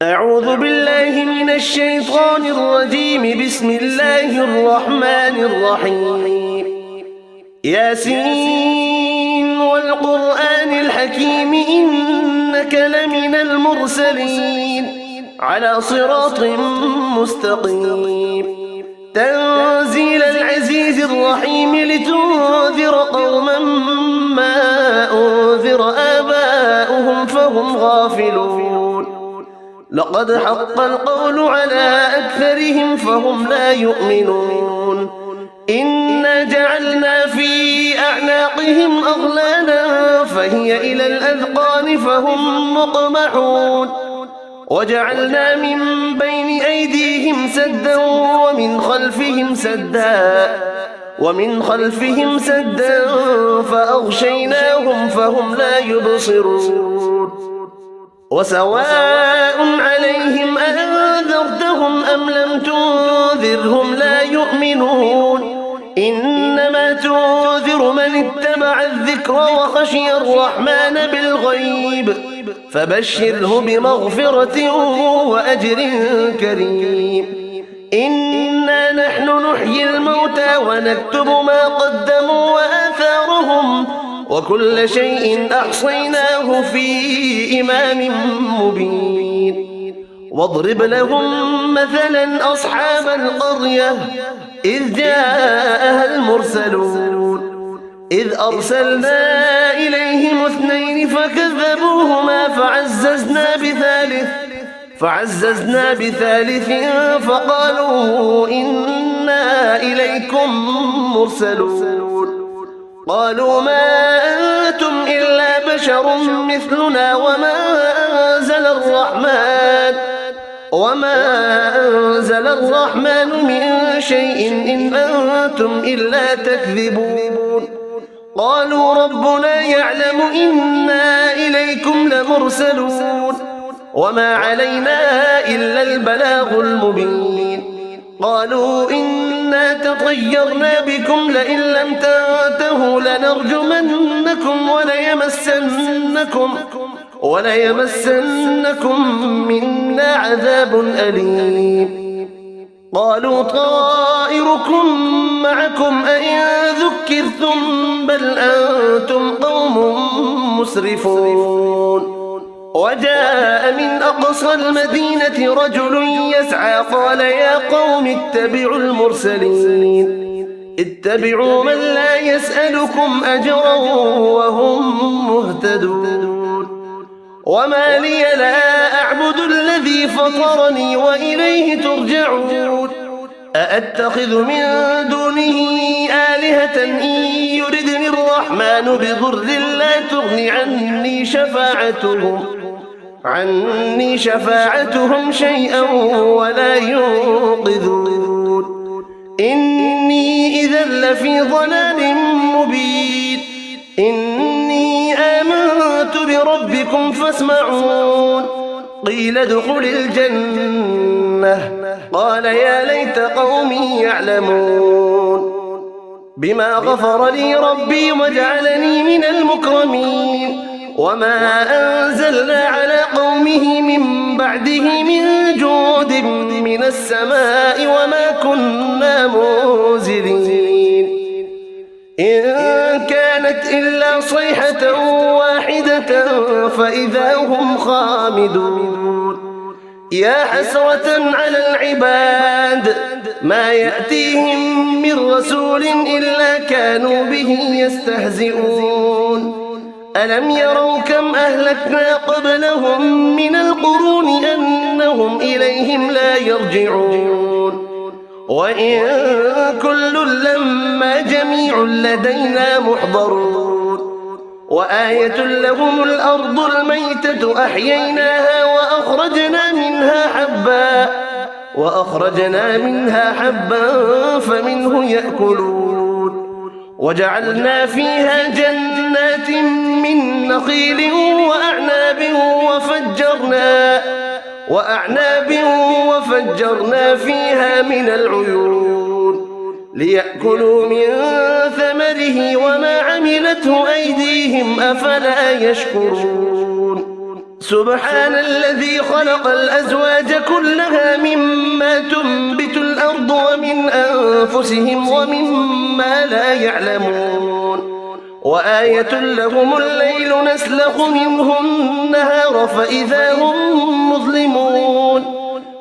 أعوذ بالله من الشيطان الرجيم. بسم الله الرحمن الرحيم. ياسين والقرآن الحكيم إنك لمن المرسلين على صراط مستقيم. تنزيل العزيز الرحيم لتنذر قوما ما أنذر آباؤهم فهم غافلون. لقد حق القول على أكثرهم فهم لا يؤمنون. إنا جعلنا في أعناقهم أغلالا فهي إلى الأذقان فهم مقمحون. وجعلنا من بين أيديهم سدا ومن خلفهم سدا فأغشيناهم فهم لا يبصرون. وسواء عليهم أنذرتهم أم لم تنذرهم لا يؤمنون. إنما تنذر من اتبع الذكر وخشي الرحمن بالغيب فبشره بمغفرة وأجر كريم. إنا نحن نحيي الموتى ونكتب ما قدموا وآثارهم وكل شيء أحصيناه في إمام مبين. واضرب لهم مثلا أصحاب القرية إذ جاءها المرسلون إذ أرسلنا إليهم اثنين فكذبوهما فعززنا بثالث فقالوا إنا إليكم مرسلون. قالوا ما أنتم إلا بشر مثلنا وما أنزل الرحمن من شيء إن أنتم إلا تكذبون. قالوا ربنا يعلم إنا إليكم لمرسلون وما علينا إلا البلاغ المبين. قالوا إنا تطيرنا بكم لئن لم تنتهوا لنرجمنكم وليمسنكم منا عذاب أليم. قالوا طائركم معكم أئن ذكرتم بل أنتم قوم مسرفون. وجاء من أقصى المدينة رجل يسعى قال يا قوم اتبعوا المرسلين اتبعوا من لا يسألكم أجرا وهم مهتدون. وما لي لا أعبد الذي فطرني وإليه ترجعون. أأتخذ من دونه آلهة إن يردني الرحمن بضر لا تغن عني شفاعتهم شيئا ولا ينقذون. إني إذا لفي ضلال مبين. إني آمنت بربكم فاسمعون. قيل ادخل الجنة قال يا ليت قومي يعلمون. بما غفر لي ربي وجعلني من المكرمين. وما أنزلنا على قومه من بعده من جود من السماء وما كنا منزلين. إن كانت إلا صيحة واحدة فإذا هم خامدون. يا حسرة على العباد ما يأتيهم من رسول إلا كانوا به يستهزئون. ألم يروا كم أهلكنا قبلهم من القرون أنهم إليهم لا يرجعون. وإن كل لما جميع لدينا محضرون. وآية لهم الأرض الميتة أحييناها وأخرجنا منها حبا فمنه يأكلون. وجعلنا فيها جنات من نخيل وأعناب وفجرنا فيها من العيون ليأكلوا من ثمره وما عملته أيديهم أفلا يشكرون. سبحان الذي خلق الأزواج كلها مما تنبت الأرض ومن أنفسهم ومما لا يعلمون وآية لهم الليل نسلخ منه النهار فإذا هم مظلمون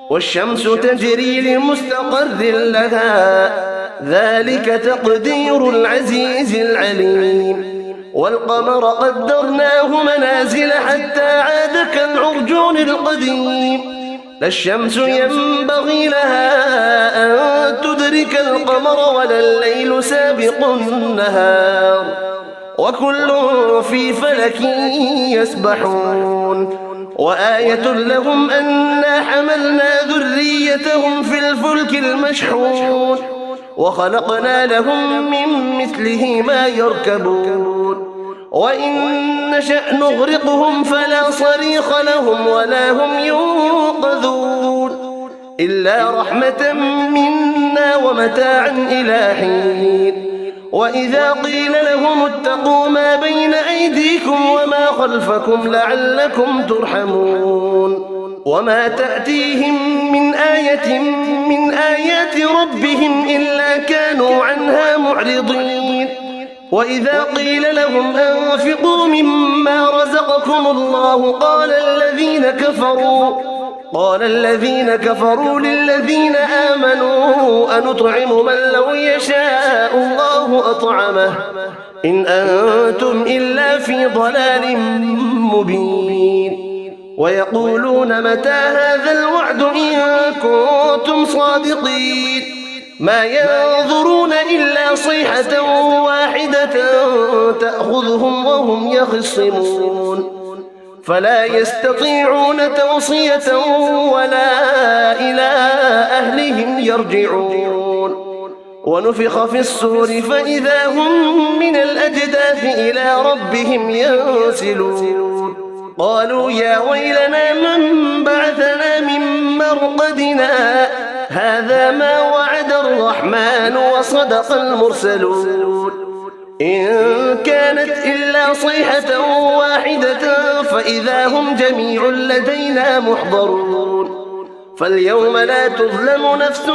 والشمس تجري لمستقر لها ذلك تقدير العزيز العليم والقمر قدرناه منازل حتى عاد كالعرجون القديم لا الشمس ينبغي لها أن تدرك القمر ولا الليل سابق النهار وكل في فلك يسبحون وآية لهم أنا حملنا ذريتهم في الفلك المشحون وخلقنا لهم من مثله ما يركبون وإن نشأ نغرقهم فلا صريخ لهم ولا هم ينقذون إلا رحمة منا ومتاعا إلى حين وإذا قيل لهم اتقوا ما بين أيديكم وما خلفكم لعلكم ترحمون وما تأتيهم من آية من آيات ربهم إلا كانوا عنها معرضين وإذا قيل لهم أنفقوا مما رزقكم الله قال الذين كفروا للذين آمنوا أنطعم من لو يشاء الله أطعمه إن أنتم إلا في ضلال مبين ويقولون متى هذا الوعد إن كنتم صادقين ما ينظرون إلا صيحة واحدة تأخذهم وهم يخصمون فلا يستطيعون توصية ولا إلى أهلهم يرجعون ونفخ في الصور فإذا هم من الأجداث إلى ربهم ينسلون قالوا يا ويلنا من بعثنا من مرقدنا هذا ما وعد الرحمن وصدق المرسلون إن كانت إلا صيحة واحدة فإذا هم جميع لدينا محضرون فاليوم لا تظلم نفس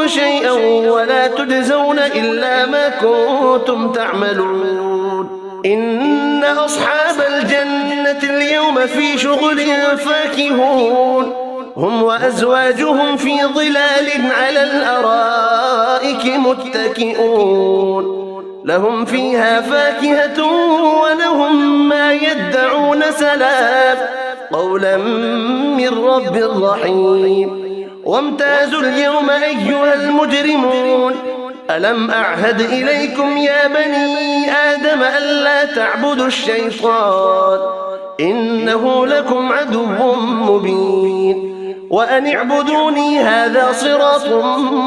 شيئا ولا تجزون إلا ما كنتم تعملون إن أصحاب الجنة اليوم في شغل فاكهون هم وأزواجهم في ظلال على الأرائك متكئون لهم فيها فاكهة ولهم ما يدعون سلام قولا من رب رحيم وامتازوا اليوم أيها المجرمون ألم أعهد إليكم يا بني آدم ألا تعبدوا الشيطان إنه لكم عدو مبين وأن اعبدوني هذا صراط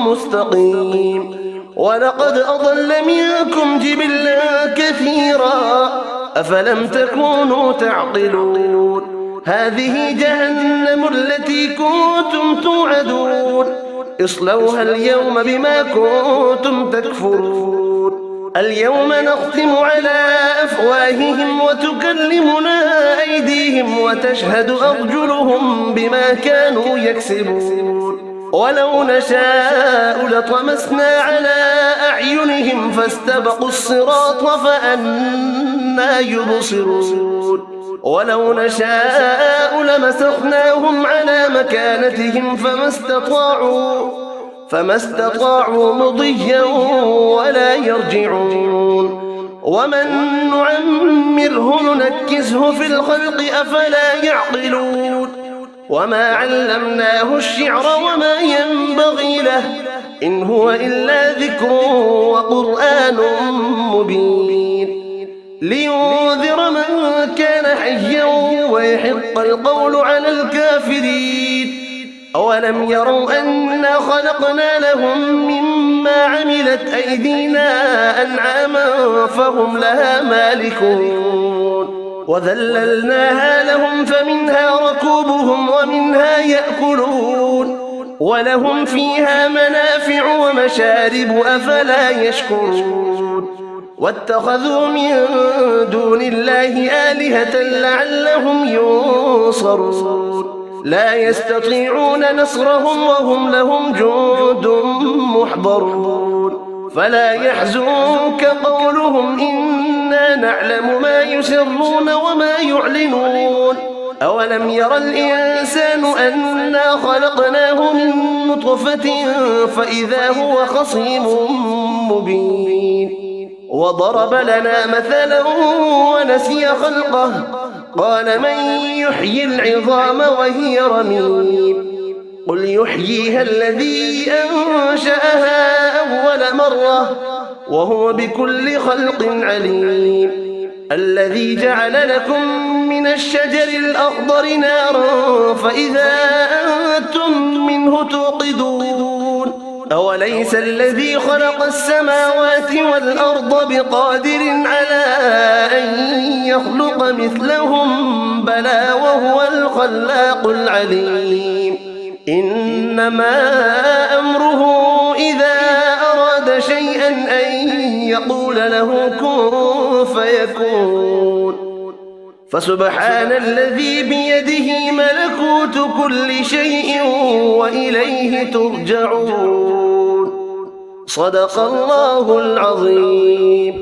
مستقيم ولقد أضل منكم جبلا كثيرا أفلم تكونوا تعقلون هذه جهنم التي كنتم توعدون اصلوها اليوم بما كنتم تكفرون اليوم نختم على أفواههم وتكلمنا أيديهم وتشهد أرجلهم بما كانوا يكسبون ولو نشاء لطمسنا على أعينهم فاستبقوا الصراط فأنى يبصرون ولو نشاء لمسخناهم على مكانتهم فما استطاعوا مضيا ولا يرجعون ومن نعمره ننكسه في الخلق أفلا يعقلون وما علمناه الشعر وما ينبغي له إن هو إلا ذكر وقرآن مبين لينذر من كان حيا ويحق القول على الكافرين أولم يروا أنا خلقنا لهم مما عملت أيدينا أنعاما فهم لها مالكون وذللناها لهم فمنها ركوبهم ومنها يأكلون ولهم فيها منافع ومشارب أفلا يشكرون واتخذوا من دون الله آلهة لعلهم ينصرون لا يستطيعون نصرهم وهم لهم جند محضرون فلا يحزنك قولهم إنا نعلم ما يسرون وما يعلنون أولم ير الإنسان أنا خلقناه من نطفة فإذا هو خصيم مبين وضرب لنا مثلا ونسي خلقه قال من يحيي العظام وهي رميم قل يحييها الذي أنشأها أول مرة وهو بكل خلق عليم الذي جعل لكم من الشجر الأخضر نارا فإذا أنتم منه توقدون أوليس الذي خلق السماوات والأرض بقادر على أن يخلق مثلهم بلى وهو الخلاق العليم إنما أمره إذا أراد شيئا أن يقول له كن فيكون فسبحان الذي بيده ملكوت كل شيء وإليه ترجعون صدق الله العظيم.